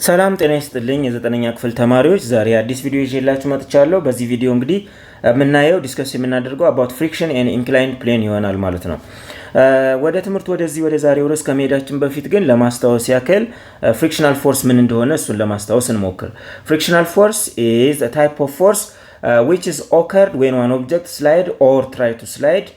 ሰላም ጤና ይስጥልኝ የዘጠነኛ ክፍል ተማሪዎች ዛሬ አዲስ ቪዲዮ ይዤላችሁ መጥቻለሁ። በዚህ ቪዲዮ እንግዲህ የምናየው ዲስከስ የምናደርገው about friction and inclined plane ይሆናል ማለት ነው። ወደ ትምህርት ወደ ዛሬው ርዕስ ከመሄዳችን በፊት ግን ለማስታወስ ያክል frictional force ምን እንደሆነ እሱን ለማስታወስ እንሞክር። Frictional force is a type of force which is occurred when one object slide or try to slide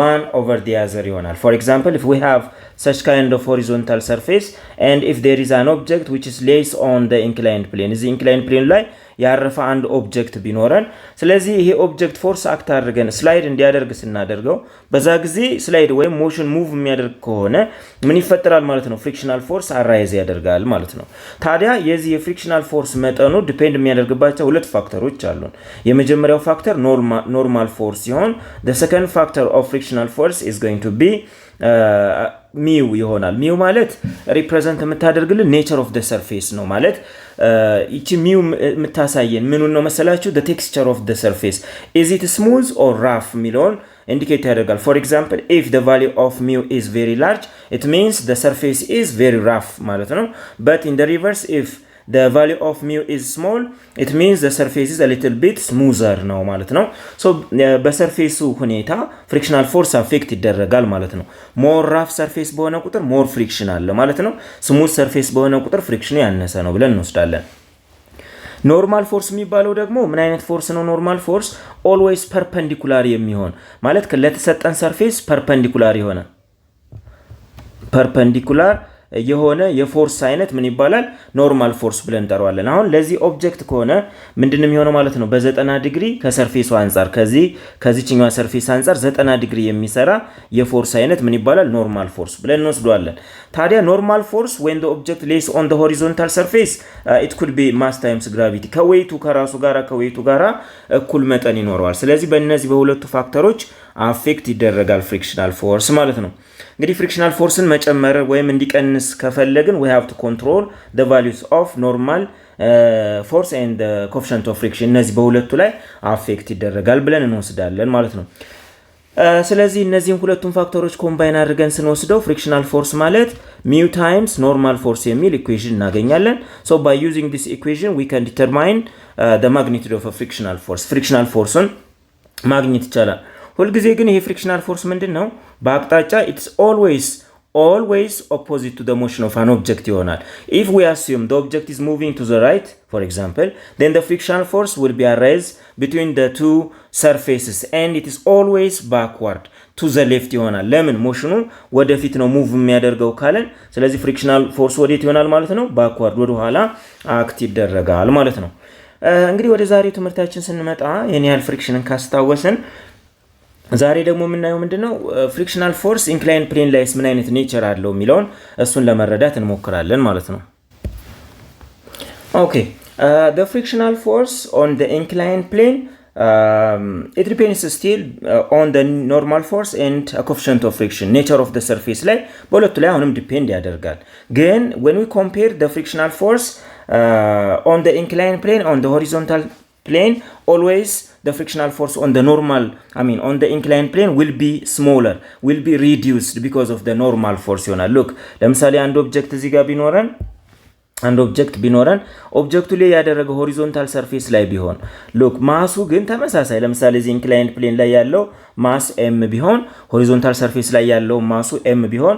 one over the other ይሆናል። For example, if we have such kind of horizontal surface and if there is an object which is lays on the inclined plane, is the inclined plane ላይ ያረፈ አንድ ኦብጀክት ቢኖረን ስለዚህ ይሄ ኦብጀክት ፎርስ አክት አድርገን ስላይድ እንዲያደርግ ስናደርገው በዛ ጊዜ ስላይድ ወይም ሞሽን ሙቭ የሚያደርግ ከሆነ ምን ይፈጠራል ማለት ነው? ፍሪክሽናል ፎርስ አራይዝ ያደርጋል ማለት ነው። ታዲያ የዚህ የፍሪክሽናል ፎርስ መጠኑ ዲፔንድ የሚያደርግባቸው ሁለት ፋክተሮች አሉን። የመጀመሪያው ፋክተር ኖርማል ፎርስ ሲሆን the second factor of frictional force is going to be ሚው ይሆናል። ሚው ማለት ሪፕሬዘንት የምታደርግልን ኔቸር ኦፍ ዘ ሰርፌስ ነው ማለት ይቺ ሚው የምታሳየን ምኑን ነው መሰላችሁ? the texture of the surface is it smooth or rough የሚለውን ኢንዲኬት ያደርጋል። for example, if the value of mu is very large it means the surface is very rough ማለት ነው. but in the reverse, if the value of mu is small it means the surface is a little bit smoother ነው ማለት ነው። so በሰርፌሱ ሁኔታ ፍሪክሽናል ፎርስ አፌክት ይደረጋል ማለት ነው። more rough surface በሆነ ቁጥር more friction አለ ማለት ነው። smooth surface በሆነ ቁጥር ፍሪክሽኑ ያነሰ ነው ብለን እንወስዳለን። ኖርማል ፎርስ የሚባለው ደግሞ ምን አይነት ፎርስ ነው? ኖርማል ፎርስ always perpendicular የሚሆን ማለት ለተሰጠን ሰርፌስ ፐርፐንዲኩላር የሆነ የፎርስ አይነት ምን ይባላል? ኖርማል ፎርስ ብለን እንጠራዋለን። አሁን ለዚህ ኦብጀክት ከሆነ ምንድነው የሚሆነው ማለት ነው? በ90 ዲግሪ ከሰርፌሱ አንፃር ከዚህኛው ሰርፌስ አንፃር 90 ዲግሪ የሚሰራ የፎርስ አይነት ምን ይባላል? ኖርማል ፎርስ ብለን እንወስደዋለን። ታዲያ ኖርማል ፎርስ when the object lays on the horizontal surface it could be mass times gravity ከዌይቱ ጋራ እኩል መጠን ይኖረዋል። ስለዚህ በእነዚህ በሁለቱ ፋክተሮች አፌክት ይደረጋል ፍሪክሽናል ፎርስ ማለት ነው። እንግዲህ ፍሪክሽናል ፎርስን መጨመር ወይም እንዲቀንስ ከፈለግን we have to control the values of normal force and the coefficient of friction እነዚህ በሁለቱ ላይ አፌክት ይደረጋል ብለን እንወስዳለን ማለት ነው። ስለዚህ እነዚህን ሁለቱን ፋክተሮች ኮምባይን አድርገን ስንወስደው ፍሪክሽናል ፎርስ ማለት mu times normal force የሚል ኢኩዌሽን እናገኛለን። so by using this equation we can determine the magnitude of a frictional force ፍሪክሽናል ፎርስን ማግኘት ይቻላል። ሁልጊዜ ግን ይሄ ፍሪክሽናል ፎርስ ምንድነው? በአቅጣጫ it's always opposite to the motion of an object ይሆናል። if we assume the object is moving to the right for example then the frictional force will be arised between the two surfaces and it is always backward to the left ይሆናል። ለምን? ሞሽኑ ወደፊት ነው ሙቭ የሚያደርገው ካለን ስለዚህ ፍሪክሽናል ፎርስ ወዴት ይሆናል ማለት ነው? ባክዋርድ ወደ ኋላ አክት ይደረጋል ማለት ነው። እንግዲህ ወደ ዛሬው ትምህርታችን ስንመጣ የኔ ያህል ፍሪክሽንን ካስታወስን ዛሬ ደግሞ የምናየው ምንድነው? ፍሪክሽናል ፎርስ ኢንክላይንድ ፕሌን ላይስ ምን አይነት ኔቸር አለው የሚለውን እሱን ለመረዳት እንሞክራለን ማለት ነው። ኦኬ the frictional force on the inclined plane it depends still on the normal force and a coefficient of friction nature of the surface ላይ በሁለቱ ላይ አሁንም ዲፔንድ ያደርጋል። ግን when we compare the frictional force on the inclined plane on the horizontal plane always the frictional force on the inclined plane will be smaller, will be reduced because of the normal force ይሆናል። look ለምሳሌ አንድ ኦብጀክት እዚህ ጋር ቢኖረን ኦብጀክቱ ላይ ያደረገው ሆሪዞንታል ሰርፌስ ላይ ቢሆን look ማሱ ግን ተመሳሳይ ለምሳሌ እዚህ ኢንክላይንድ ፕሌን ላይ ያለው ማስ m ቢሆን ሆሪዞንታል ሰርፌስ ላይ ያለው ማሱ m ቢሆን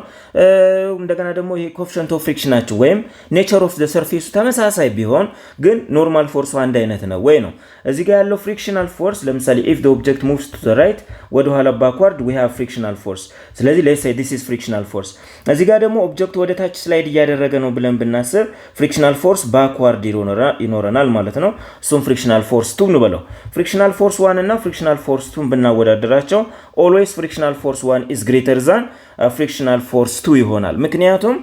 እንደገና ደግሞ ይሄ ኮኤፊሺየንት ኦፍ ፍሪክሽናቸው ወይም ኔቸር ኦፍ ዘ ሰርፌሱ ተመሳሳይ ቢሆን ግን ኖርማል ፎርሱ አንድ አይነት ነው ወይ ነው። እዚህ ጋር ያለው ፍሪክሽናል ፎርስ ለምሳሌ if the object moves to the right ወደ ኋላ backward we have frictional force ስለዚህ let's say this is frictional force። እዚህ ጋር ደግሞ ኦብጀክቱ ወደ ታች ስላይድ እያደረገ ነው ብለን ብናስብ ፍሪክሽናል ፎርስ backward ይኖረናል ማለት ነው። እሱም ፍሪክሽናል ፎርስ 2 ነው ብለው ፍሪክሽናል ፎርስ 1 እና ፍሪክሽናል ፎርስ 2 ብናወዳደራቸው always frictional force 1 is greater than frictional force 2 ይሆናል። ምክንያቱም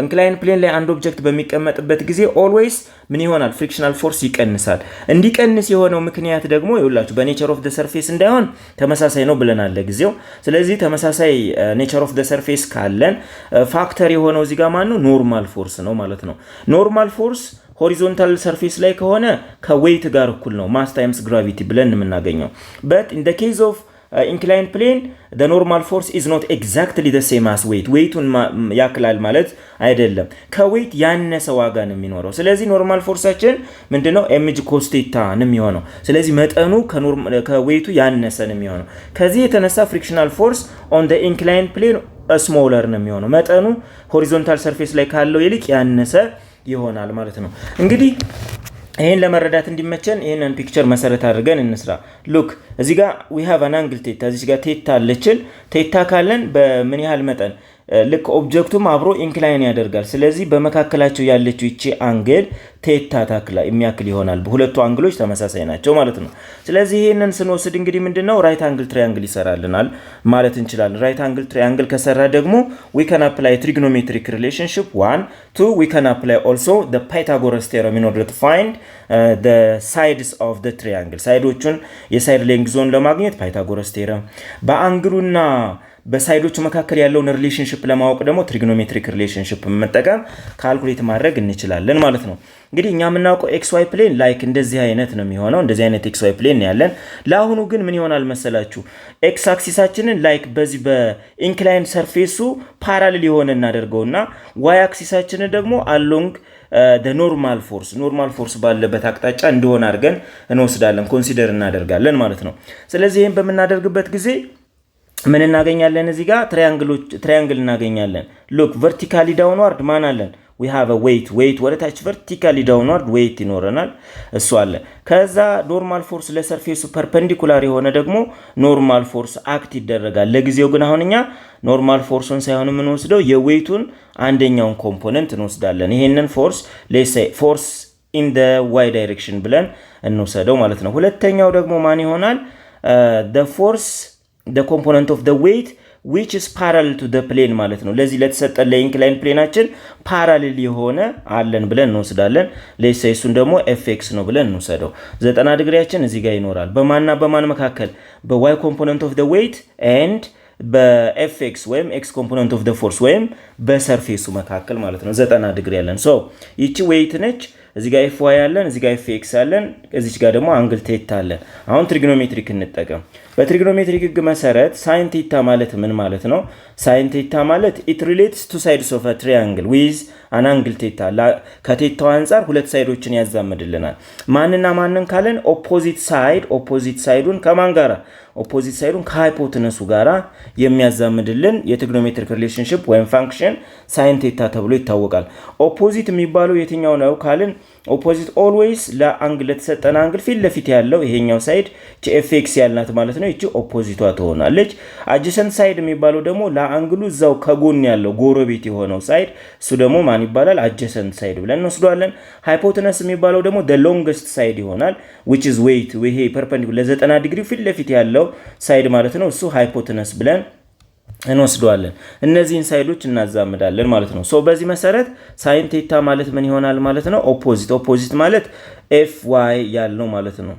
ኢንክላይንድ ፕሌን ላይ አንድ ኦብጀክት በሚቀመጥበት ጊዜ always ምን ይሆናል? ፍሪክሽናል ፎርስ ይቀንሳል። እንዲቀንስ የሆነው ምክንያት ደግሞ ይኸውላችሁ በኔቸር ኦፍ ዘ ሰርፌስ እንዳይሆን ተመሳሳይ ነው ብለናል ለጊዜው። ስለዚህ ተመሳሳይ ኔቸር ኦፍ ዘ ሰርፌስ ካለን ፋክተር የሆነው እዚህ ጋር ማን ነው? ኖርማል ፎርስ ነው ማለት ነው። ኖርማል ፎርስ ሆሪዞንታል ሰርፌስ ላይ ከሆነ ከዌይት ጋር እኩል ነው ማስ ታይምስ ግራቪቲ ብለን የምናገኘው። but in the case of ኢንክላይን ፕሌን the normal force is not exactly the same as weight weighቱን ያክላል ማለት አይደለም ከዌይት ያነሰ ዋጋ ነው የሚኖረው ስለዚህ ኖርማል ፎርሳችን ምንድነው mg cos theta ነው የሚሆነው ስለዚህ መጠኑ ከዌይቱ ያነሰ ነው የሚሆነው ከዚህ የተነሳ ፍሪክሽናል ፎርስ on the inclined plane smaller ነው የሚሆነው መጠኑ ሆሪዞንታል ሰርፌስ ላይ ካለው ይልቅ ያነሰ ይሆናል ማለት ነው እንግዲህ ይሄን ለመረዳት እንዲመቸን ይሄንን ፒክቸር መሰረት አድርገን እንስራ ሉክ እዚህ ጋር we have an angle theta እዚህ ጋር ቴታ አለችን ቴታ ካለን በምን ያህል መጠን ልክ ኦብጀክቱም አብሮ ኢንክላይን ያደርጋል ስለዚህ በመካከላቸው ያለችው እቺ አንግል ቴታ ታክላ የሚያክል ይሆናል በሁለቱ አንግሎች ተመሳሳይ ናቸው ማለት ነው ስለዚህ ይሄንን ስንወስድ እንግዲህ ምንድነው ራይት አንግል ትራያንግል ይሰራልናል ማለት እንችላለን ራይት አንግል ትራያንግል ከሰራ ደግሞ we can apply trigonometric relationship 1 2 we can apply also the Pythagoras theorem in order to find the sides of the triangle ሳይዶቹን የሳይድ ሌንግዝ ዞን ለማግኘት Pythagoras theorem በአንግሉና በሳይዶቹ መካከል ያለውን ሪሌሽንሺፕ ለማወቅ ደግሞ ትሪጎኖሜትሪክ ሪሌሽንሺፕ መጠቀም ካልኩሌት ማድረግ እንችላለን ማለት ነው እንግዲህ እኛ የምናውቀው xy ፕሌን ላይክ እንደዚህ አይነት ነው የሚሆነው እንደዚህ አይነት xy ፕሌን ያለን ለአሁኑ ግን ምን ይሆናል መሰላችሁ x አክሲሳችንን ላይክ በዚህ በኢንክላይን ሰርፌሱ ፓራሌል የሆነ እናደርገውና y አክሲሳችንን ደግሞ along the normal force ባለበት አቅጣጫ እንደሆነ አድርገን እንወስዳለን ኮንሲደር እናደርጋለን ማለት ነው ስለዚህ ይሄን በመናደርግበት ጊዜ ምን እናገኛለን እዚህ ጋር ትራያንግል እናገኛለን look vertically downward ማን አለን we have a weight ወደታች vertically downward weight ይኖረናል እሱ አለ ከዛ ኖርማል ፎርስ ለሰርፌሱ ፐርፔንዲኩላር የሆነ ደግሞ ኖርማል ፎርስ አክት ይደረጋል ለጊዜው ግን አሁንኛ ኖርማል ፎርሱን ሳይሆን ምን ወስደው የዌይቱን አንደኛውን ኮምፖነንት እንወስዳለን ይሄንን ፎርስ let's say force in the y direction ብለን እንወስደው ማለት ነው ሁለተኛው ደግሞ ማን ይሆናል the force the component of the weight which is parallel to the plane ማለት ነው ለዚህ ለተሰጠን ለኢንክላይን ፕሌናችን ፓራሌል የሆነ አለን ብለን እንወስዳለን let's say እሱን ደግሞ fx ነው ብለን እንወስደው 90 ዲግሪያችን እዚህ ጋር ይኖራል በማንና በማን መካከል በy component of the weight and በfx ወይም x component of the force ወይም በሰርፌሱ መካከል ማለት ነው 90 ዲግሪ ያለን ሶ ይቺ weight ነች እዚህ ጋር fy አለን እዚህ ጋር fx አለን እዚህ ጋር ደግሞ አንግል ቴታ አለን አሁን ትሪጎኖሜትሪክ እንጠቀም በትሪጎኖሜትሪክ ህግ መሰረት sin theta ማለት ምን ማለት ነው sin theta ማለት it relates two sides of a triangle with an angle theta ከቴታው አንፃር ሁለት ሳይዶችን ያዛምድልናል ማንና ማንን ካለን ኦፖዚት ሳይዱን ከማን ጋራ ኦፖዚት ሳይዱን ከሃይፖቴነሱ ጋራ የሚያዛምድልን የትሪጎኖሜትሪክ ሪሌሽንሺፕ ወይም ፋንክሽን sin theta ተብሎ ይታወቃል ኦፖዚት የሚባለው የትኛው ነው ካልን ኦፖዚት ኦልዌይስ ለአንግል ለተሰጠን አንግል ፊት ለፊት ያለው ይሄኛው ሳይድ fx ያልናት ማለት ነው እቺ ኦፖዚቷ ትሆናለች adjacent ሳይድ የሚባለው ደግሞ ለአንግሉ እዛው ከጎን ያለው ጎረቤት የሆነው ሳይድ እሱ ደግሞ ማን ይባላል adjacent ሳይድ ብለን እንወስደዋለን ሃይፖቴነስ የሚባለው ደግሞ the longest ሳይድ ይሆናል which is weight ይሄ ፐርፔንዲኩላር ለ90 ዲግሪ ፊት ለፊት ያለው ሳይድ ማለት ነው እሱ ሃይፖቴነስ ብለን እንወስደዋለን እነዚህን ሳይዶች እናዛምዳለን ማለት ነው ሶ በዚህ መሰረት sin theta ማለት ምን ይሆናል ማለት ነው ኦፖዚት ማለት fy ያለው ማለት ነው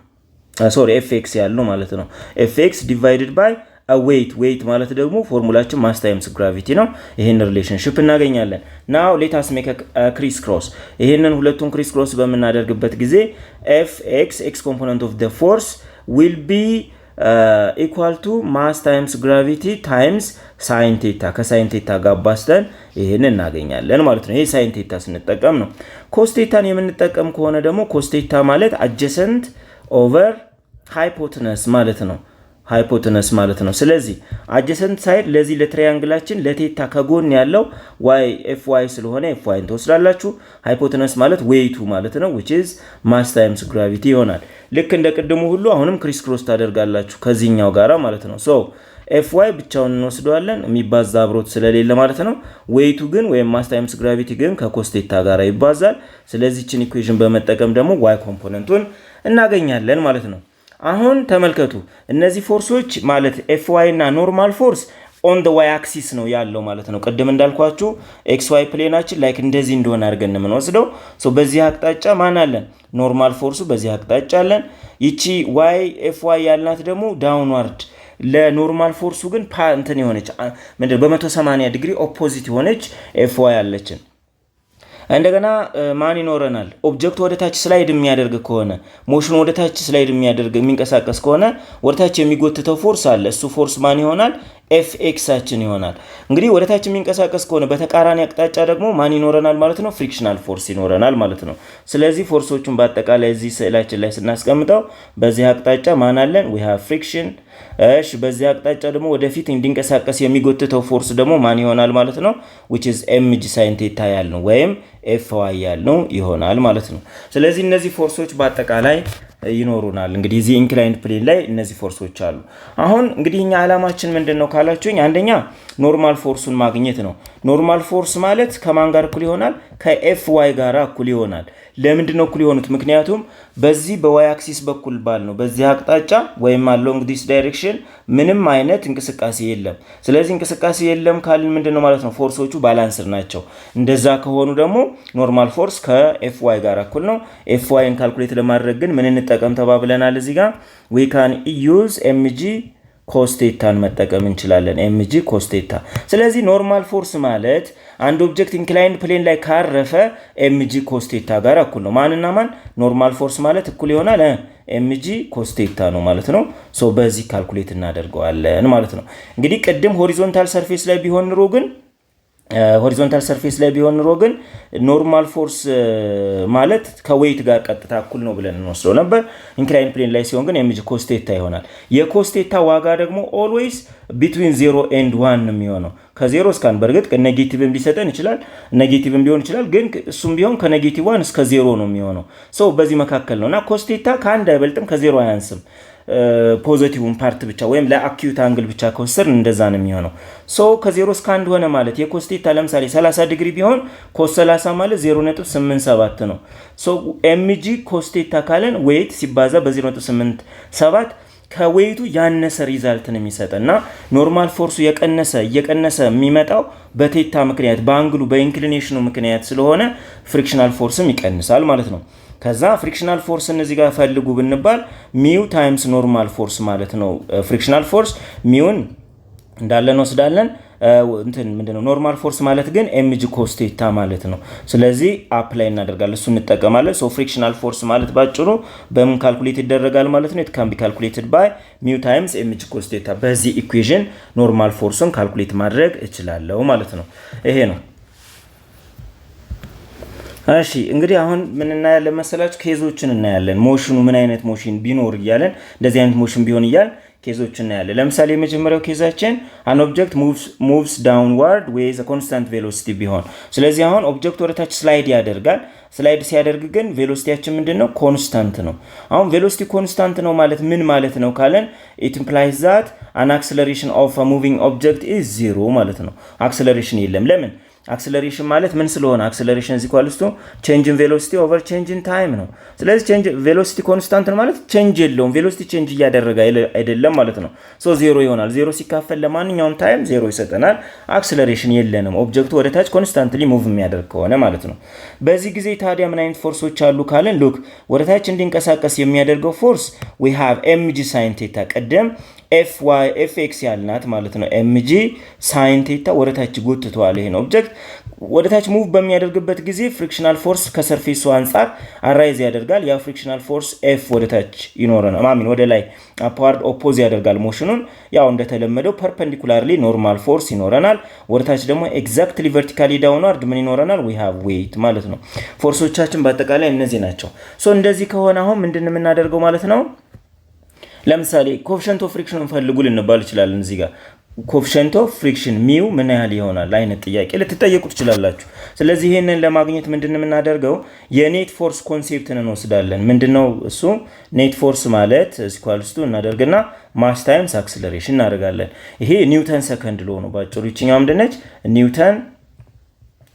fx ያለው ማለት ነው fx divided by a weight ማለት ደግሞ ፎርሙላችን mass times gravity ነው ይሄን ሪሌሽንሺፕ እናገኛለን now let us make a criss-cross ይሄንን ሁለቱን criss-cross በመናደርግበት ጊዜ fx x component of the force will be equal to mass times gravity times sin theta ከsin theta ጋር ባስተን ይሄን እናገኛለን ማለት ነው ይሄ sin theta ስንጠቀም ነው cos theta የምንጠቀም ከሆነ ደግሞ cos theta ማለት adjacent over hypotenuse ማለት ነው ስለዚህ adjacent side ለዚህ ለትራያንግላችን ለቴታ ከጎን ያለው fy ስለሆነ fy ተወስዳላችሁ hypotenuse ማለት weight ማለት ነው which is mass times gravity ይሆናል ልክ እንደ ቅድሙ ሁሉ አሁንም ክሪስ ክሮስ ታደርጋላችሁ ከዚህኛው ጋራ ማለት ነው ሶ fy ብቻውን እንወስደዋለን የሚባዛ አብሮት ስለሌለ ማለት ነው weight ግን ወይም mass times gravity ግን ከcos theta ጋራ ይባዛል ስለዚህ እቺን ኢኩዌሽን በመጠቀም ደግሞ y ኮምፖነንቱን እናገኛለን ማለት ነው አሁን ተመልከቱ እነዚህ ፎርሶች ማለት fy እና ኖርማል ፎርስ on the y axis ነው ያለው ማለት ነው ቅድም እንዳልኳችሁ xy ፕሌናችን ላይክ እንደዚህ እንደሆነ አድርገን ነው የምንወስደው ሶ በዚህ አቅጣጫ ማን አለን ኖርማል ፎርሱ በዚህ አቅጣጫ አለን ይቺ fy ያልናት ደግሞ ዳውንዋርድ ለኖርማል ፎርሱ ግን እንትን የሆነች በ180 ዲግሪ ኦፖዚት የሆነች fy አለችን እንደገና ማን ይኖረናል? ኦብጀክት ወደ ታች ስላይድ የሚያደርግ ከሆነ ሞሽኑ ወደ ታች ስላይድ የሚንቀሳቀስ ከሆነ ወደ ታች የሚጎትተው ፎርስ አለ። እሱ ፎርስ ማን ይሆናል? ኤፍኤክሳችን ይሆናል። እንግዲህ ወደ ታች የሚንቀሳቀስ ከሆነ በተቃራኒ አቅጣጫ ደግሞ ማን ይኖረናል ማለት ነው? ፍሪክሽናል ፎርስ ይኖረናል ማለት ነው። ስለዚህ ፎርሶቹን በአጠቃላይ እዚህ ስዕላችን ላይ ስናስቀምጠው በዚህ አቅጣጫ ማን አለን? we have friction። እሺ በዚህ አቅጣጫ ደግሞ ወደፊት እንዲንቀሳቀስ የሚጎትተው ፎርስ ደግሞ ማን ይሆናል ማለት ነው? which is mg sin theta ያልነው ወይም fy ያልነው ይሆናል ማለት ነው። ስለዚህ እነዚህ ፎርሶች በአጠቃላይ ይኖሩናል። እንግዲህ እዚህ ኢንክላይንድ ፕሌን ላይ እነዚህ ፎርሶች አሉ። አሁን እንግዲህ እኛ ዓላማችን ምንድነው ካላችሁኝ፣ አንደኛ ኖርማል ፎርሱን ማግኘት ነው። ኖርማል ፎርስ ማለት ከማን ጋር እኩል ይሆናል? ከኤፍዋይ ጋር እኩል ይሆናል። ለምንድነው እኩል የሆኑት? ምክንያቱም በዚህ በዋይ አክሲስ በኩል ባል ነው በዚህ አቅጣጫ ወይም along this direction ምንም አይነት እንቅስቃሴ የለም። ስለዚህ እንቅስቃሴ የለም ካልን ምንድነው ማለት ነው? ፎርሶቹ ባላንስድ ናቸው። እንደዛ ከሆኑ ደግሞ ኖርማል ፎርስ ከኤፍዋይ ጋር እኩል ነው። ኤፍዋይን ካልኩሌት ለማድረግ ግን ምን እንጠቀም ተባብለናል? እዚህ ጋር we can use mg cos theta መጠቀም እንችላለን። mg cos theta። ስለዚህ ኖርማል ፎርስ ማለት አንድ ኦብጀክት ኢንክላይንድ ፕሌን ላይ ካረፈ mg cos theta ጋር እኩል ነው። ማንና ማን? ኖርማል ፎርስ ማለት እኩል ይሆናል mg cos theta ነው ማለት ነው። ሶ በዚህ ካልኩሌት እናደርገዋለን ማለት ነው። እንግዲህ ቅድም ሆሪዞንታል ሰርፌስ ላይ ቢሆን ኑሮ ግን ኖርማል ፎርስ ማለት ከዌይት ጋር ቀጥታ እኩል ነው ብለን እንወስደው ነበር። ኢንክላይን ፕሌን ላይ ሲሆን ግን mg cos theta ይሆናል። የኮስ ቴታ ዋጋ ደግሞ ኦልዌይስ ቢትዊን 0 and 1 ነው የሚሆነው። ከ0 እስከ 1 በርግጥ ኔጌቲቭም ሊሰጠን ይችላል፣ ኔጌቲቭም ሊሆን ይችላል፣ ግን እሱም ቢሆን ከኔጌቲቭ 1 እስከ 0 ነው የሚሆነው። ሶ በዚህ መካከል ነውና ኮስ ቴታ ከአንድ አይበልጥም ከ0 አያንስም። ፖዚቲቭን ፓርት ብቻ ወይም ለአኪዩት አንግል ብቻ ከወሰድን እንደዛ ነው የሚሆነው። ሶ ከ0 እስከ 1 ሆነ ማለት የኮስ ቴታ ለምሳሌ 30 ዲግሪ ቢሆን ኮስ 30 ማለት 0.87 ነው። ሶ mg ኮስ ቴታ ካለን ዌይት ሲባዛ በ0.87 ከዌይቱ ያነሰ ሪዛልት ነው የሚሰጠና ኖርማል ፎርሱ እየቀነሰ የሚመጣው በቴታ ምክንያት በአንግሉ በኢንክሊኔሽኑ ምክንያት ስለሆነ ፍሪክሽናል ፎርስም ይቀንሳል ማለት ነው። ከዛ ፍሪክሽናል ፎርስ እነዚህ ጋር ፈልጉ ብንባል ሚው ታይምስ ኖርማል ፎርስ ማለት ነው። ፍሪክሽናል ፎርስ ሚውን እንዳለን ወስዳለን። ምንድነው ኖርማል ፎርስ ማለት ግን mg cos theta ማለት ነው። ስለዚህ አፕላይ እናደርጋለን፣ እሱ እንጠቀማለን። ሶ ፍሪክሽናል ፎርስ ማለት ባጭሩ በምን ካልኩሌት ይደረጋል ማለት ነው? it can be calculated by mu times mg cos theta። በዚህ ኢኩዌሽን ኖርማል ፎርስን ካልኩሌት ማድረግ እችላለሁ ማለት ነው። ይሄ ነው። እሺ እንግዲህ አሁን ምን እናያለን መሰላችሁ? ኬዞችን እናያለን። ሞሽኑ ምን አይነት ሞሽን ቢኖር ይያለን እንደዚህ አይነት ሞሽን ቢሆን ይያል ኬዞችን እናያለን። ለምሳሌ የመጀመሪያው ኬዛችን an object moves downward with a constant velocity ቢሆን፣ ስለዚህ አሁን ኦብጀክት ወደ ታች ስላይድ ያደርጋል። ስላይድ ሲያደርግ ግን ቬሎሲቲያችን ምንድነው? ኮንስታንት ነው። አሁን ቬሎሲቲ ኮንስታንት ነው ማለት ምን ማለት ነው ካለን it implies that an acceleration of a moving object is 0 ማለት ነው። አክሰለሬሽን የለም። ለምን? አክሰለሬሽን ማለት ምን ስለሆነ አክሰለሬሽን is equal to change in velocity over change in time ነው። ስለዚህ change velocity constant ነው ማለት change የለውም፣ velocity change እያደረገ አይደለም ማለት ነው። ሶ 0 ይሆናል። 0 ሲካፈል ለማንኛውም ታይም 0 ይሰጠናል። አክሰለሬሽን የለንም፣ ኦብጀክቱ ወደ ታች ኮንስታንትሊ ሙቭ የሚያደርግ ከሆነ ማለት ነው። በዚህ ጊዜ ታዲያ ምን አይነት ፎርሶች አሉ ካለን ሉክ ወደ ታች እንዲንቀሳቀስ የሚያደርገው ፎርስ we have mg sin theta ቀደም fx ያልናት ማለት ነው። mg sin theta ወደ ታች ጎትቷል። ይሄን ኦብጀክት ወደ ታች ሙቭ በሚያደርግበት ጊዜ ፍሪክሽናል ፎርስ ከሰርፌሱ አንፃር አራይዝ ያደርጋል። ያ ፍሪክሽናል ፎርስ f ወደ ታች ይኖረናል፣ ወደ ላይ አፕዋርድ ኦፖዝ ያደርጋል ሞሽኑን። ያው እንደተለመደው ፐርፔንዲኩላርሊ ኖርማል ፎርስ ይኖረናል። ወደ ታች ደግሞ ኤግዛክትሊ ቨርቲካሊ ዳውንዋርድ ምን ይኖረናል? we have weight ማለት ነው። ፎርሶቻችን በአጠቃላይ እነዚህ ናቸው። ሶ እንደዚህ ከሆነ አሁን ምንድነው የምናደርገው ማለት ነው? ለምሳሌ ኮኤፊሺየንት ኦፍ ፍሪክሽን እንፈልጉ ልንባል ይችላል። እዚህ ጋር ኮኤፊሺየንት ኦፍ ፍሪክሽን ሚው ምን ያህል ይሆናል አይነት ጥያቄ ልትጠየቁ ትችላላችሁ። ስለዚህ ይሄንን ለማግኘት ምንድነው የምናደርገው? የኔት ፎርስ ኮንሴፕትን እንወስዳለን። ምንድነው እሱ? ኔት ፎርስ ማለት ኢኳልስ ቱ እናደርግና ማስ ታይምስ አክሰለሬሽን እናደርጋለን። ይሄ ኒውተን ሰከንድ ሎ ነው ባጭሩ። ይችኛው ምንድነች?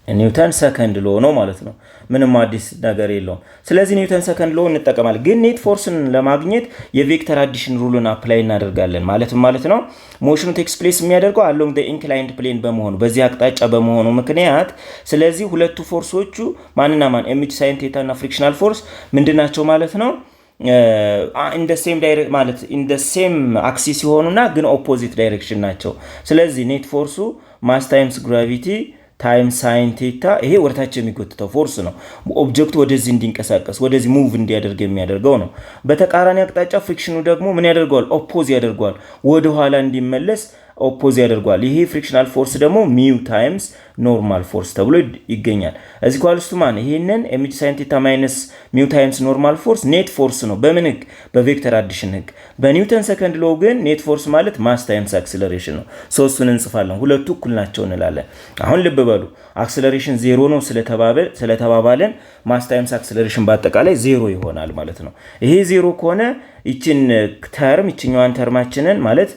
ኒውተን ሰከንድ ሎ ነው ማለት ነው። ምንም አዲስ ነገር የለውም። ስለዚህ ኒውተን ሰከንድ ሎ እንጠቀማለን። ግን ኔት ፎርስን ለማግኘት የቬክተር አዲሽን ሩልን አፕላይ እናደርጋለን ማለት ነው። ሞሽኑ ቴክስ ፕሌስ የሚያደርገው along the inclined plane በመሆኑ በዚህ አቅጣጫ በመሆኑ ምክንያት ስለዚህ ሁለቱ ፎርሶቹ ማንና ማን mg sin theta እና ፍሪክሽናል ፎርስ ምንድናቸው ማለት ነው? in the same direct ማለት in the same axis ሲሆኑና ግን opposite direction ናቸው። ስለዚህ ኔት ፎርሱ ማስ ታይምስ ግራቪቲ ታይምስ ሳይን ቴታ ይሄ ወደታች የሚጎትተው ፎርስ ነው። ኦብጀክቱ ወደዚህ እንዲንቀሳቀስ ወደዚህ ሙቭ እንዲያደርግ የሚያደርገው ነው። በተቃራኒ አቅጣጫ ፍሪክሽኑ ደግሞ ምን ያደርገዋል? ኦፖዝ ያደርገዋል፣ ወደ ኋላ እንዲመለስ ኦፖዝ ያደርገዋል። ይሄ ፍሪክሽናል ፎርስ ደግሞ ሚው ታይምስ ኖርማል ፎርስ ተብሎ ይገኛል። እዚህ ኳልስቱ ማን ይሄንን ኤምጂ ሳይን ቴታ ማይነስ ሚው ታይምስ ኖርማል ፎርስ ኔት ፎርስ ነው። በምን ህግ? በቬክተር አዲሽን ህግ። በኒውተን ሰከንድ ሎው ግን ኔት ፎርስ ማለት ማስ ታይምስ አክሰለሬሽን ነው። ሶስቱን እንጽፋለን፣ ሁለቱ እኩል ናቸው እንላለን። አሁን ልብ በሉ አክሰለሬሽን ዜሮ ነው ስለተባባለን ማስ ታይምስ አክሰለሬሽን በአጠቃላይ ዜሮ ይሆናል ማለት ነው። ይሄ ዜሮ ከሆነ ይችኛዋን ተርማችንን ማለት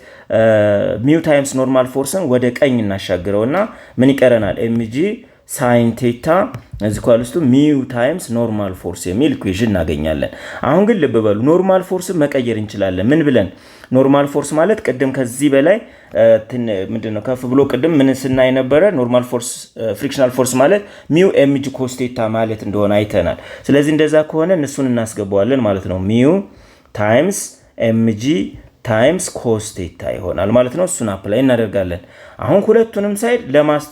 ሚው ታይምስ ኖርማል ፎርስን ወደ ቀኝ እናሻግረውና ምን ይቀረናል? ኤምጂ ሳይን ቴታ እዚህ ኳልስቱ ሚው ታይምስ ኖርማል ፎርስ የሚል ኢኩዌሽን እናገኛለን። አሁን ግን ልብ በሉ ኖርማል ፎርስን መቀየር እንችላለን። ምን ብለን? ኖርማል ፎርስ ማለት ቅድም ከዚህ በላይ ምንድነው ከፍ ብሎ ቅድም ምን ስናይ ነበረ? ኖርማል ፎርስ ፍሪክሽናል ፎርስ ማለት ሚው ኤምጂ ኮስ ቴታ ማለት እንደሆነ አይተናል። ስለዚህ እንደዛ ከሆነ እነሱን እናስገባዋለን ማለት ነው። ሚው ታይምስ ኤምጂ ታይምስ ኮስ ቴታ ይሆናል ማለት ነው። እሱን አፕላይ እናደርጋለን። አሁን ሁለቱንም ሳይድ ለማስ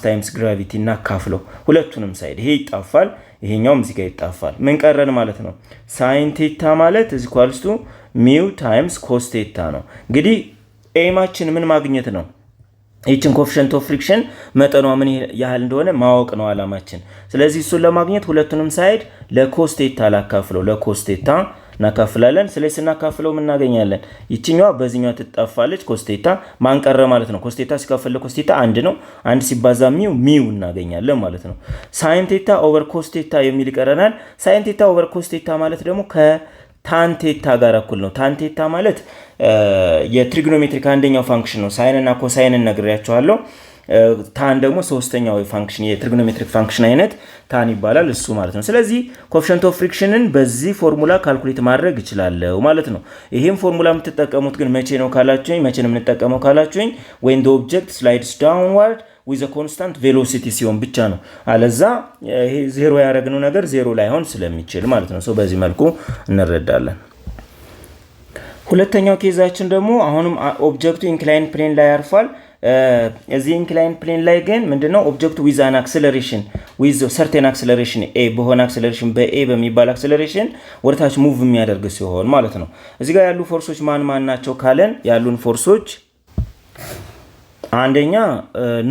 ታይምስ ግራቪቲ እናካፍለው። ሁለቱንም ሳይድ ይሄ ይጣፋል፣ ይሄኛውም እዚህ ጋር ይጣፋል። ምን ቀረን ማለት ነው? ሳይን ቴታ ማለት እዚ ኳልስቱ ሚው ታይምስ ኮስ ቴታ ነው። እንግዲህ ኤማችን ምን ማግኘት ነው? ይችን ኮኤፊሺየንት ኦፍ ፍሪክሽን መጠኗ ምን ያህል እንደሆነ ማወቅ ነው አላማችን። ስለዚህ እሱን ለማግኘት ሁለቱንም ሳይድ ለኮስ ቴታ ላካፍለው፣ ለኮስ ቴታ እናካፍላለን። ስለዚህ ስናካፍለው ምን እናገኛለን? ይችኛዋ በዚህኛው ትጣፋለች። ኮስ ቴታ ማንቀረ ማለት ነው። ኮስ ቴታ ሲካፈል ለኮስ ቴታ አንድ ነው። አንድ ሲባዛ ሚው እናገኛለን ማለት ነው። ሳይን ቴታ ኦቨር ኮስ ቴታ የሚል ይቀረናል። ሳይን ቴታ ኦቨር ኮስ ቴታ ማለት ደግሞ ከታን ቴታ ጋር እኩል ነው። ታን ቴታ ማለት የትሪግኖሜትሪክ አንደኛው ፋንክሽን ነው። ሳይን እና ኮሳይንን ነግሬያቸዋለሁ። ታን ደግሞ ሶስተኛው ፋንክሽን የትሪግኖሜትሪክ ፋንክሽን አይነት ታን ይባላል እሱ ማለት ነው። ስለዚህ ኮኤፊሺየንት ኦፍ ፍሪክሽንን በዚህ ፎርሙላ ካልኩሌት ማድረግ እችላለሁ ማለት ነው። ይሄን ፎርሙላ የምትጠቀሙት ግን መቼ ነው የምንጠቀመው ካላችሁኝ when the object slides downward with a constant velocity ሲሆን ብቻ ነው። አለዛ ይሄ ዜሮ ያደረግነው ነገር ዜሮ ላይሆን ስለሚችል ማለት ነው። በዚህ መልኩ እንረዳለን። ሁለተኛው ኬዛችን ደግሞ አሁንም ኦብጀክቱ ኢንክላይን ፕሌን ላይ ያርፋል። እዚህ ኢንክላይን ፕሌን ላይ ግን ምንድነው ኦብጀክቱ ዊዝ አን አክሰለሬሽን ዊዝ ሰርቴን አክሰለሬሽን ኤ በሆነ አክሰለሬሽን በኤ በሚባል አክሰለሬሽን ወደታች ሙቭ የሚያደርግ ሲሆን ማለት ነው። እዚህ ጋር ያሉ ፎርሶች ማን ናቸው ካለን ያሉን ፎርሶች አንደኛ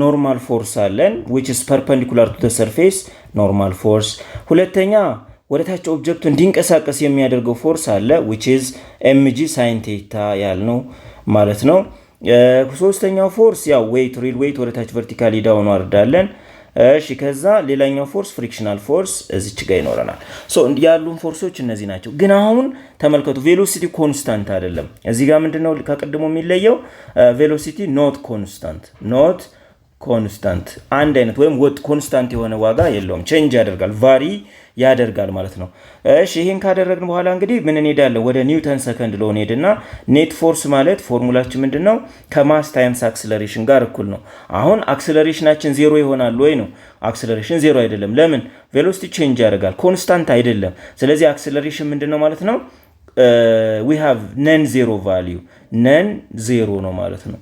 ኖርማል ፎርስ አለን which is perpendicular to the surface ኖርማል ፎርስ። ሁለተኛ ወደታች ኦብጀክቱ እንዲንቀሳቀስ የሚያደርገው ፎርስ አለ which is mg sin theta ያልነው ማለት ነው። ሶስተኛው ፎርስ ያው ዌይት ሪል ዌይት ወደታች ቨርቲካሊ ዳውን ወርዳለን። እሺ ከዛ ሌላኛው ፎርስ ፍሪክሽናል ፎርስ እዚች ጋር ይኖረናል። ያሉን ፎርሶች እነዚህ ናቸው። ግን አሁን ተመልከቱ ቬሎሲቲ ኮንስታንት አይደለም። እዚህ ጋር ምንድነው ከቀድሞ የሚለየው? ቬሎሲቲ ኖት ኮንስታንት አንድ አይነት ወይም ወጥ ኮንስታንት የሆነ ዋጋ የለውም። ቼንጅ ያደርጋል፣ ቫሪ ያደርጋል ማለት ነው። እሺ ይሄን ካደረግን በኋላ እንግዲህ ምን እንሄዳለን? ወደ ኒውተን ሰከንድ ሎው እንሄድና ኔት ፎርስ ማለት ፎርሙላችን ምንድነው? ከማስ ታይምስ አክሰለሬሽን ጋር እኩል ነው። አሁን አክሰለሬሽናችን ዜሮ ይሆናል ወይ ነው? አክሰለሬሽን ዜሮ አይደለም። ለምን? ቬሎሲቲ ቼንጅ ያደርጋል፣ ኮንስታንት አይደለም። ስለዚህ አክሰለሬሽን ምንድነው ማለት ነው? we have none zero value ነን ዜሮ ነው ማለት ነው።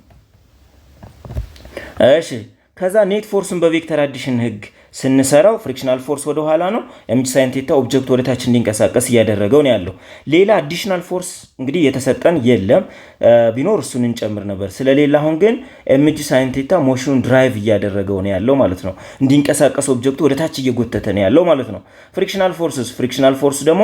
እሺ ከዛ ኔት ፎርስን በቬክተር አዲሽን ህግ ስንሰራው ፍሪክሽናል ፎርስ ወደ ኋላ ነው ኤምጂ ሳይን ቴታ ኦብጀክት ወደታች እንዲንቀሳቀስ እያደረገው ነው ያለው። ሌላ አዲሽናል ፎርስ እንግዲህ የተሰጠን የለም፣ ቢኖር እሱን እንጨምር ነበር። ስለሌላ አሁን ግን ኤምጂ ሳይን ቴታ ሞሽኑን ድራይቭ እያደረገው ነው ያለው ማለት ነው። እንዲንቀሳቀስ ኦብጀክቱ ወደታች እየጎተተ ነው ያለው ማለት ነው። ፍሪክሽናል ፎርስ ደግሞ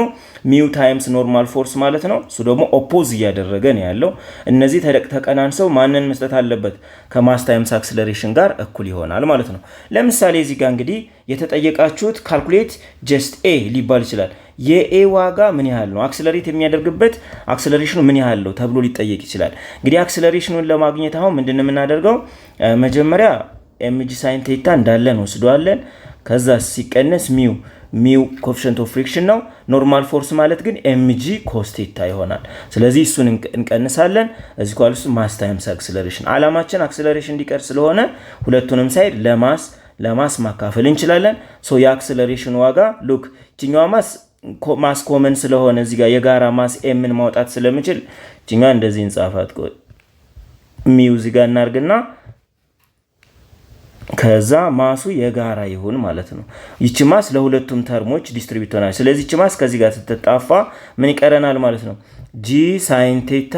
ሚው ታይምስ ኖርማል ፎርስ ማለት ነው። እሱ ደግሞ ኦፖዝ እያደረገ ነው ያለው። እነዚህ ተቀናንሰው ማንን መስጠት አለበት? ከማስ ታይምስ አክሰለሬሽን ጋር እኩል ይሆናል ማለት ነው። ለምሳሌ እዚህ ጋር እንግዲህ የተጠየቃችሁት ካልኩሌት ጀስት ኤ ሊባል ይችላል። የኤ ዋጋ ምን ያህል ነው? አክሰለሬት የሚያደርግበት አክሰለሬሽኑ ምን ያህል ነው ተብሎ ሊጠየቅ ይችላል። እንግዲህ አክሰለሬሽኑን ለማግኘት አሁን ምንድነው የምናደርገው? መጀመሪያ ኤምጂ ሳይን ቴታ እንዳለ እንወስደዋለን። ከዛ ሲቀነስ ሚው ኮኤፊሺየንት ኦፍ ፍሪክሽን ነው። ኖርማል ፎርስ ማለት ግን ኤምጂ ኮስ ቴታ ይሆናል። ስለዚህ እሱን እንቀንሳለን። እዚህ ኳልስ ማስ ታይምስ አክሰለሬሽን። አላማችን አክሰለሬሽን እንዲቀር ስለሆነ ሁለቱንም ሳይድ ለማስ ማካፈል እንችላለን። የአክሰለሬሽን ዋጋ ሉክ እቺኛዋ ማስ ኮመን ስለሆነ እዚህ ጋር የጋራ ማስ ኤምን ማውጣት ስለምችል እቺኛዋ እንደዚህ እንጻፋት። ሚው እዚህ ጋር እናርግና ከዛ ማሱ የጋራ ይሁን ማለት ነው። ይቺ ማስ ለሁለቱም ተርሞች ዲስትሪቢዩት ሆናለች። ስለዚህ ይቺ ማስ ከዚህ ጋር ስትጣፋ ምን ይቀረናል ማለት ነው? ጂ ሳይን ቴታ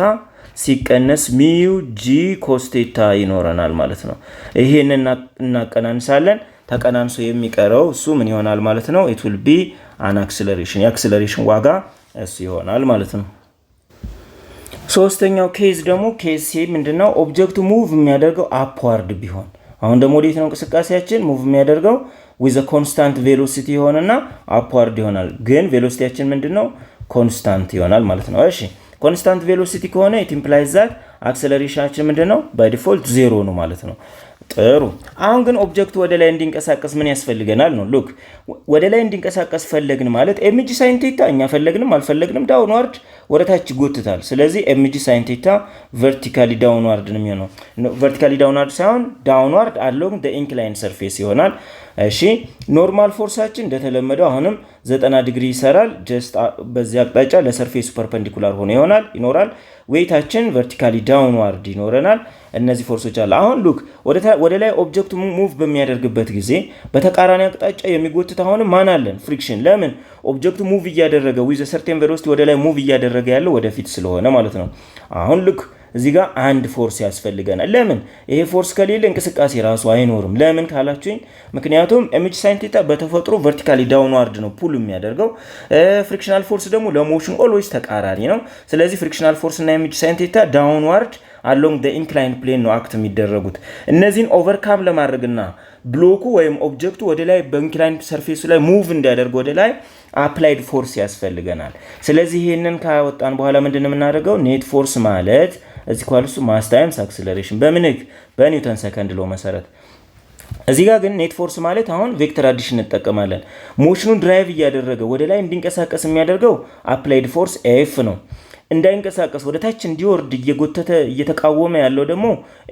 ሲቀነስ ሚው ጂ ኮስ ቴታ ይኖረናል ማለት ነው። ይሄን እናቀናንሳለን። ተቀናንሶ የሚቀረው እሱ ምን ይሆናል ማለት ነው? it will be an acceleration የአክሰለሬሽን ዋጋ እሱ ይሆናል ማለት ነው። ሶስተኛው ኬዝ ደግሞ ኬዝ ሲ ምንድነው? ኦብጀክቱ ሙቭ የሚያደርገው አፕዋርድ ቢሆን አሁን ደግሞ ወዴት ነው እንቅስቃሴያችን? ሙቭ የሚያደርገው with a constant velocity ይሆንና አፕዋርድ ይሆናል። ግን ቬሎሲቲያችን ምንድነው? ኮንስታንት ይሆናል ማለት ነው። እሺ ኮንስታንት ቬሎሲቲ ከሆነ it implies that አክሰለሬሽናችን ምንድነው? ባይ ዲፎልት ዜሮ ነው ማለት ነው። ጥሩ። አሁን ግን ኦብጀክቱ ወደ ላይ እንዲንቀሳቀስ ምን ያስፈልገናል ነው? ሉክ ወደ ላይ እንዲንቀሳቀስ ፈለግን ማለት ኤምጂ ሳይን ቴታ እኛ ፈለግንም አልፈለግንም ዳውንዋርድ ወደ ታች ይጎትታል። ስለዚህ ኤምጂ ሳይን ቴታ ቨርቲካሊ ዳውንዋርድ ነው የሚሆነው። ቨርቲካሊ ዳውንዋርድ ሳይሆን ዳውንዋርድ አሎንግ ዘ ኢንክላይን ሰርፌስ ይሆናል። እሺ ኖርማል ፎርሳችን እንደተለመደው አሁንም 90 ዲግሪ ይሰራል። ጀስት በዚህ አቅጣጫ ለሰርፌሱ ፐርፔንዲኩላር ሆኖ ይኖራል። ዌይታችን ቨርቲካሊ ዳውንዋርድ ይኖረናል። እነዚህ ፎርሶች አሉ። አሁን ሉክ ወደ ላይ ኦብጀክቱ ሙቭ በሚያደርግበት ጊዜ በተቃራኒ አቅጣጫ የሚጎትት አሁንም ማን አለን? ፍሪክሽን። ለምን? ኦብጀክቱ ሙቭ እያደረገ ዊዝ ሰርቴን ቬሎሲቲ ወደ ላይ ሙቭ እያደረገ ያለው ወደፊት ስለሆነ ማለት ነው። አሁን ሉክ እዚህ ጋር አንድ ፎርስ ያስፈልገናል። ለምን? ይሄ ፎርስ ከሌለ እንቅስቃሴ ራሱ አይኖርም። ለምን ካላችሁኝ፣ ምክንያቱም ኤምጂ ሳይን ቴታ በተፈጥሮ ቨርቲካሊ ዳውንዋርድ ነው ፑል የሚያደርገው። ፍሪክሽናል ፎርስ ደግሞ ለሞሽን ኦልዌይስ ተቃራኒ ነው። ስለዚህ ፍሪክሽናል ፎርስ እና ኤምጂ ሳይን ቴታ ዳውንዋርድ አሎንግ ዘ ኢንክላይንድ ፕሌን ነው አክት የሚደረጉት። እነዚህን ኦቨርካም ለማድረግና ብሎኩ ወይም ኦብጀክቱ ወደ ላይ በኢንክላይንድ ሰርፌሱ ላይ ሙቭ እንዲያደርግ ወደ ላይ አፕላይድ ፎርስ ያስፈልገናል። ስለዚህ ይሄንን ካወጣን በኋላ ምንድነው የምናደርገው? ኔት ፎርስ ማለት እዚህ ኳልሱ ማስ ታይምስ አክሰለሬሽን በኒውተን ሰከንድ ሎ መሰረት። እዚህ ጋር ግን ኔት ፎርስ ማለት አሁን ቬክተር አዲሽን እንጠቀማለን። ሞሽኑን ድራይቭ እያደረገ ወደ ላይ እንዲንቀሳቀስ የሚያደርገው አፕላይድ ፎርስ ኤፍ ነው። እንዳይንቀሳቀስ ወደ ታች እንዲወርድ እየጎተተ እየተቃወመ ያለው ደግሞ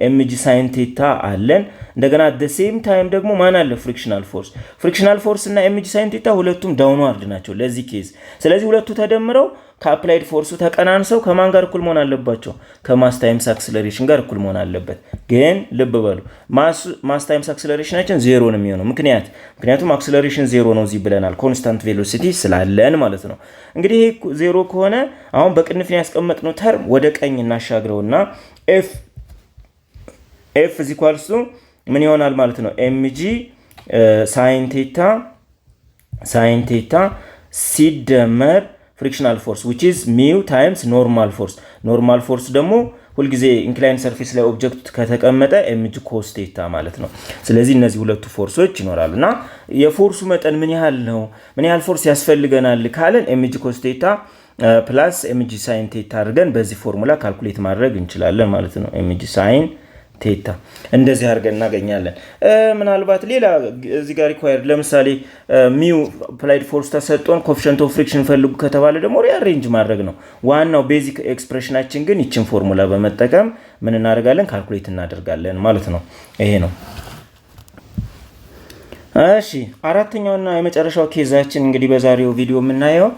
ኤምጂ ሳይን ቴታ አለን። እንደገና አት ዘ ሴም ታይም ደግሞ ማን አለ? ፍሪክሽናል ፎርስ። ፍሪክሽናል ፎርስ እና ኤምጂ ሳይን ቴታ ሁለቱም ዳውንዋርድ ናቸው ለዚህ ኬዝ። ስለዚህ ሁለቱ ተደምረው ከአፕላይድ ፎርሱ ተቀናንሰው ከማን ጋር እኩል መሆን አለባቸው? ከማስ ታይምስ አክሰለሬሽን ጋር እኩል መሆን አለበት። ግን ልብ በሉ ማስ ታይምስ አክሰለሬሽናችን ዜሮ ነው የሚሆነው። ምክንያቱም አክሰለሬሽን ዜሮ ነው እዚህ ብለናል፣ ኮንስታንት ቬሎሲቲ ስላለን ማለት ነው። እንግዲህ ይሄ ዜሮ ከሆነ አሁን በቅንፍ ያስቀመጥነው ተርም ወደ ቀኝ እናሻግረውና ኤፍ ኢዝ ኢኳልስ ቱ ምን ይሆናል ማለት ነው? ኤምጂ ሳይን ቴታ ሲደመር ፍሪክሽናል ፎርስ which is mu times ኖርማል ፎርስ። ኖርማል ፎርስ ደግሞ ሁልጊዜ ኢንክላይን ሰርፌስ ላይ ኦብጀክት ከተቀመጠ ኤምጂ ኮስ ቴታ ማለት ነው። ስለዚህ እነዚህ ሁለቱ ፎርሶች ይኖራሉ እና የፎርሱ መጠን ምን ያህል ነው? ምን ያህል ፎርስ ያስፈልገናል ካለን ኤምጂ ኮስ ቴታ ፕላስ ኤምጂ ሳይን ቴታ አድርገን በዚህ ፎርሙላ ካልኩሌት ማድረግ እንችላለን ማለት ነው። ኤምጂ ሳይን ቴታ እንደዚህ አድርገን እናገኛለን። ምናልባት ሌላ እዚህ ጋር ሪኳየርድ ለምሳሌ ሚው አፕላይድ ፎርስ ተሰጥቶን ኮኤፊሺየንት ኦፍ ፍሪክሽን ፈልጉ ከተባለ ደግሞ ሪአሬንጅ ማድረግ ነው። ዋናው ቤዚክ ኤክስፕሬሽናችን ግን ይችን ፎርሙላ በመጠቀም ምን እናደርጋለን? ካልኩሌት እናደርጋለን ማለት ነው። ይሄ ነው። እሺ አራተኛውና የመጨረሻው ኬዛችን እንግዲህ በዛሬው ቪዲዮ የምናየው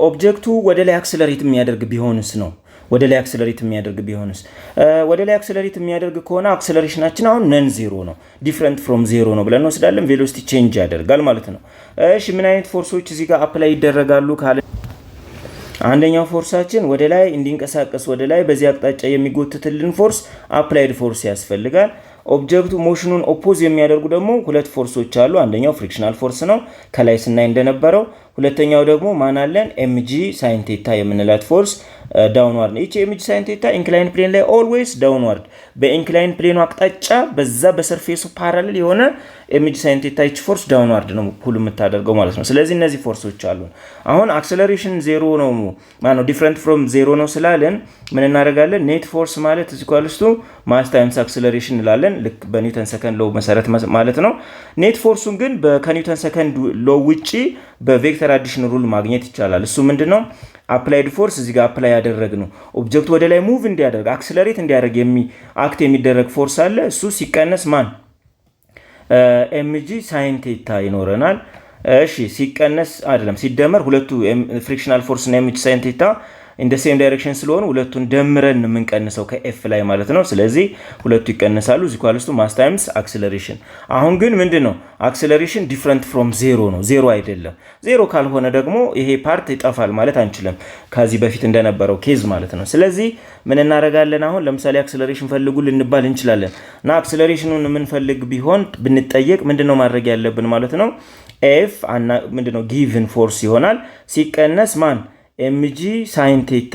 ኦብጀክቱ ወደ ላይ አክሰለሬት የሚያደርግ ቢሆንስ ነው። ወደ ላይ አክሰለሬት የሚያደርግ ከሆነ አክሰለሬሽናችን አሁን ነን ዜሮ ነው፣ ዲፍረንት ፍሮም ዜሮ ነው ብለን እንወስዳለን። ቬሎሲቲ ቼንጅ ያደርጋል ማለት ነው። እሺ ምን አይነት ፎርሶች እዚህ ጋር አፕላይ ይደረጋሉ ካለ አንደኛው ፎርሳችን ወደ ላይ እንዲንቀሳቀስ ወደ ላይ በዚህ አቅጣጫ የሚጎትትልን ፎርስ አፕላይድ ፎርስ ያስፈልጋል። ኦብጀክቱ ሞሽኑን ኦፖዝ የሚያደርጉ ደግሞ ሁለት ፎርሶች አሉ። አንደኛው ፍሪክሽናል ፎርስ ነው ከላይ ስናይ እንደነበረው። ሁለተኛው ደግሞ ማን አለን? ኤምጂ ሳይን ቴታ የምንላት ፎርስ ዳውንዋርድ ነው። እቺ ኤምጂ ሳይን ቴታ ኢንክላይን ፕሌን ላይ ኦልዌይስ ዳውንዋርድ፣ በኢንክላይን ፕሌኑ አቅጣጫ በዛ በሰርፌሱ ፓራሌል የሆነ ኤምጂ ሳይን ቴታ እቺ ፎርስ ዳውንዋርድ ነው ፑል የምታደርገው ማለት ነው። ስለዚህ እነዚህ ፎርሶች አሉ። አሁን አክሰለሬሽን ዜሮ ነው ማነው ዲፍረንት ፍሮም ዜሮ ነው ስላለን ምን እናደርጋለን? ኔት ፎርስ ማለት እዚህ ኳልስቱ ማስ ታይምስ አክሰለሬሽን እንላለን። ልክ በኒውተን ሰከንድ ሎው መሰረት ማለት ነው። ኔት ፎርሱን ግን ከኒውተን ሰከንድ ሎው ውጪ በቬክተር አዲሽን ሩል ማግኘት ይቻላል። እሱ ምንድነው? አፕላይድ ፎርስ እዚህ ጋር አፕላይ ያደረግነው ኦብጀክት ወደ ላይ ሙቭ እንዲያደርግ አክሰለሬት እንዲያደርግ አክት የሚደረግ ፎርስ አለ። እሱ ሲቀነስ ማን? ኤምጂ ሳይን ቴታ ይኖረናል። እሺ ሲቀነስ አይደለም ሲደመር ሁለቱ ፍሪክሽናል ፎርስ እና ኤምጂ ሳይን ቴታ ኢን ዘ ሴም ዳይሬክሽን ስለሆኑ ሁለቱን ደምረን የምንቀንሰው ከኤፍ ላይ ማለት ነው። ስለዚህ ሁለቱ ይቀንሳሉ ኢኳልስ ቱ ማስ ታይምስ አክሰለሬሽን። አሁን ግን ምንድነው አክሰለሬሽን ዲፈረንት ፍሮም ዜሮ ነው፣ ዜሮ አይደለም። ዜሮ ካልሆነ ደግሞ ይሄ ፓርት ይጠፋል ማለት አንችልም፣ ከዚህ በፊት እንደነበረው ኬዝ ማለት ነው። ስለዚህ ምን እናደርጋለን? አሁን ለምሳሌ አክሰለሬሽን ፈልጉ ልንባል እንችላለን እና አክሰለሬሽኑን የምንፈልግ ቢሆን ብንጠየቅ ምንድነው ማድረግ ያለብን ማለት ነው? ኤፍ ምንድነው ጊቭን ፎርስ ይሆናል ሲቀነስ ማን ኤምጂ ሳይን ቴታ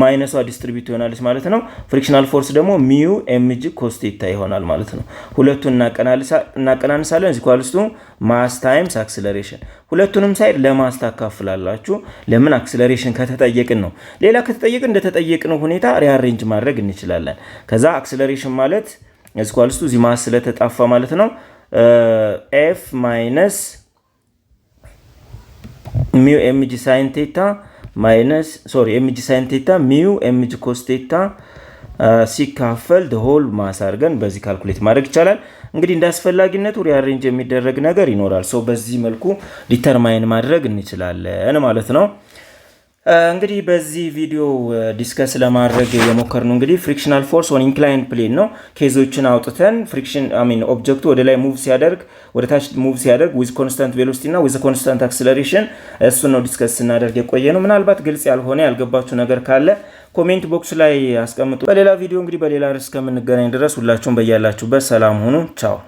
ማይነሷ ዲስትሪቢዩት ይሆናለች ማለት ነው። ፍሪክሽናል ፎርስ ደግሞ ሚው ኤምጂ ኮስ ቴታ ይሆናል ማለት ነው። ሁለቱን እናቀናንሳለን ኢኳልስ ቱ ማስ ታይምስ አክሰለሬሽን። ሁለቱንም ሳይድ ለማስ ታካፍላላችሁ። ለምን አክሰለሬሽን ከተጠየቅን ነው። ሌላ ከተጠየቅን እንደተጠየቅነው ሁኔታ ሪአሬንጅ ማድረግ እንችላለን። ከዛ አክሰለሬሽን ማለት ኢኳልስ ቱ ዚ ማስ ስለተጣፋ ማለት ነው ኤፍ ማይነስ ሚው ኤምጂ ሳይን ቴታ ማይነስ ኤምጂ ሳይን ቴታ ሚው ኤምጂ ኮስ ቴታ ሲካፈል the whole ማስ አድርገን በዚህ ካልኩሌት ማድረግ ይቻላል። እንግዲህ እንዳስፈላጊነቱ ሪአሬንጅ የሚደረግ ነገር ይኖራል። በዚህ መልኩ ዲተርማይን ማድረግ እንችላለን ማለት ነው። እንግዲህ በዚህ ቪዲዮ ዲስከስ ለማድረግ የሞከርነው እንግዲህ ፍሪክሽናል ፎርስ ኦን ኢንክላይንድ ፕሌን ነው። ኬዞችን አውጥተን ፍሪክሽን ኦብጀክቱ ወደ ላይ ሙቭ ሲያደርግ ወደ ታች ሙቭ ሲያደርግ ዊዝ ኮንስታንት ቬሎሲቲ እና ዊዝ ኮንስታንት አክሰለሬሽን እሱን ነው ዲስከስ ስናደርግ የቆየ ነው። ምናልባት ግልጽ ያልሆነ ያልገባችሁ ነገር ካለ ኮሜንት ቦክስ ላይ አስቀምጡ። በሌላ ቪዲዮ እንግዲህ በሌላ ርዕስ እስከምንገናኝ ድረስ ሁላችሁም በያላችሁበት ሰላም ሁኑ። ቻው።